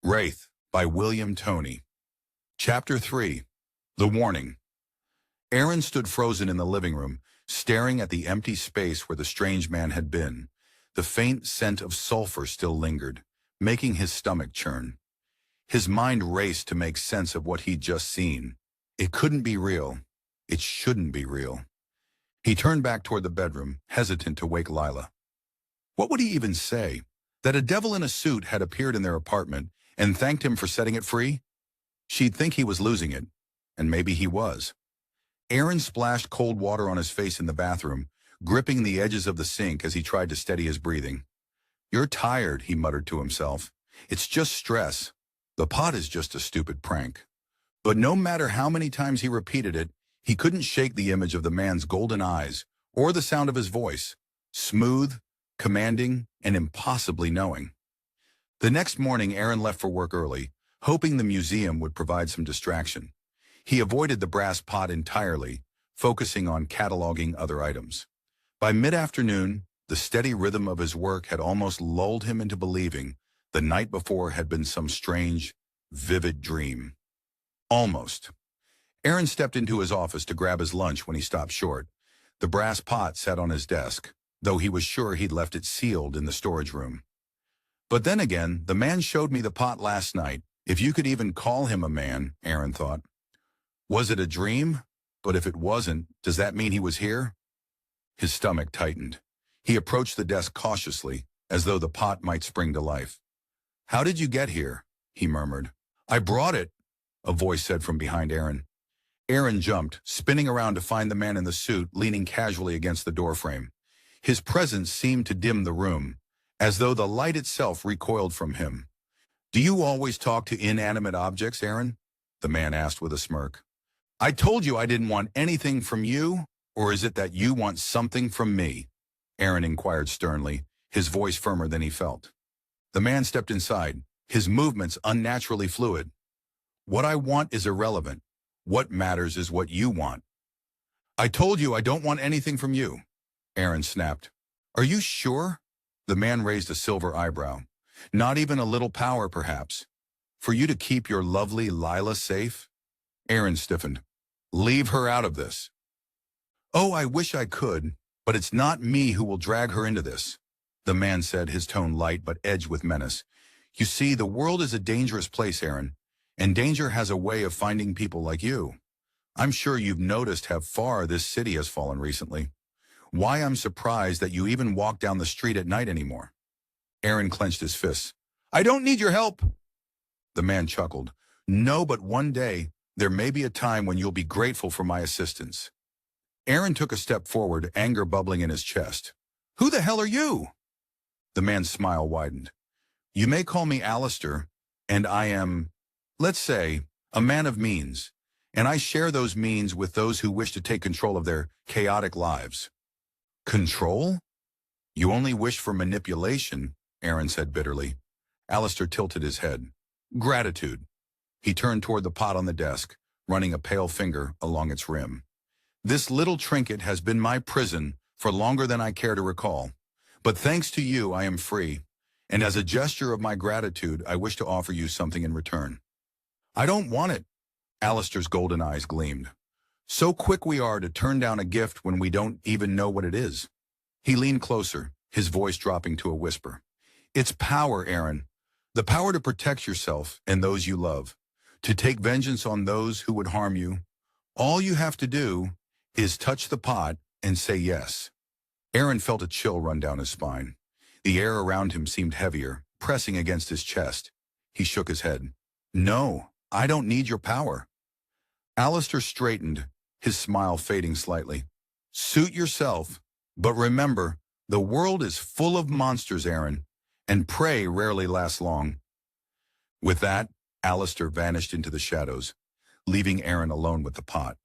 Wraith by William Toney. Chapter 3. The Warning. Aaron stood frozen in the living room, staring at the empty space where the strange man had been. The faint scent of sulfur still lingered, making his stomach churn. His mind raced to make sense of what he'd just seen. It couldn't be real. It shouldn't be real. He turned back toward the bedroom, hesitant to wake Lilah. What would he even say? That a devil in a suit had appeared in their apartment and thanked him for setting it free? She'd think he was losing it, and maybe he was. Aaron splashed cold water on his face in the bathroom, gripping the edges of the sink as he tried to steady his breathing. "You're tired," he muttered to himself. "It's just stress. The pot is just a stupid prank." But no matter how many times he repeated it, he couldn't shake the image of the man's golden eyes or the sound of his voice, smooth, commanding, and impossibly knowing. The next morning, Aaron left for work early, hoping the museum would provide some distraction. He avoided the brass pot entirely, focusing on cataloging other items. By mid-afternoon, the steady rhythm of his work had almost lulled him into believing the night before had been some strange, vivid dream. Almost. Aaron stepped into his office to grab his lunch when he stopped short. The brass pot sat on his desk, though he was sure he'd left it sealed in the storage room. But then again, the man showed me the pot last night. If you could even call him a man, Aaron thought. Was it a dream? But if it wasn't, does that mean he was here? His stomach tightened. He approached the desk cautiously, as though the pot might spring to life. "How did you get here?" he murmured. "I brought it," a voice said from behind Aaron. Aaron jumped, spinning around to find the man in the suit leaning casually against the doorframe. His presence seemed to dim the room, as though the light itself recoiled from him. "Do you always talk to inanimate objects, Aaron?" the man asked with a smirk. "I told you I didn't want anything from you, or is it that you want something from me?" Aaron inquired sternly, his voice firmer than he felt. The man stepped inside, his movements unnaturally fluid. "What I want is irrelevant. What matters is what you want." "I told you I don't want anything from you," Aaron snapped. "Are you sure?" The man raised a silver eyebrow. "Not even a little power, perhaps? For you to keep your lovely Lilah safe?" Aaron stiffened. "Leave her out of this." "Oh, I wish I could, but it's not me who will drag her into this," the man said, his tone light but edged with menace. "You see, the world is a dangerous place, Aaron, and danger has a way of finding people like you. I'm sure you've noticed how far this city has fallen recently. Why I'm surprised that you even walk down the street at night anymore." Aaron clenched his fists. "I don't need your help." The man chuckled. "No, but one day, there may be a time when you'll be grateful for my assistance." Aaron took a step forward, anger bubbling in his chest. "Who the hell are you?" The man's smile widened. "You may call me Allistor, and I am, let's say, a man of means, and I share those means with those who wish to take control of their chaotic lives." "Control? You only wish for manipulation," Aaron said bitterly. Allistor tilted his head. "Gratitude." He turned toward the pot on the desk, running a pale finger along its rim. "This little trinket has been my prison for longer than I care to recall. But thanks to you, I am free, and as a gesture of my gratitude, I wish to offer you something in return." "I don't want it." Allistor's golden eyes gleamed. "So quick we are to turn down a gift when we don't even know what it is." He leaned closer, his voice dropping to a whisper. "It's power, Aaron. The power to protect yourself and those you love, to take vengeance on those who would harm you. All you have to do is touch the pot and say yes." Aaron felt a chill run down his spine. The air around him seemed heavier, pressing against his chest. He shook his head. "No, I don't need your power." Allistor straightened, his smile fading slightly. "Suit yourself, but remember, the world is full of monsters, Aaron, and prey rarely lasts long." With that, Allistor vanished into the shadows, leaving Aaron alone with the pot.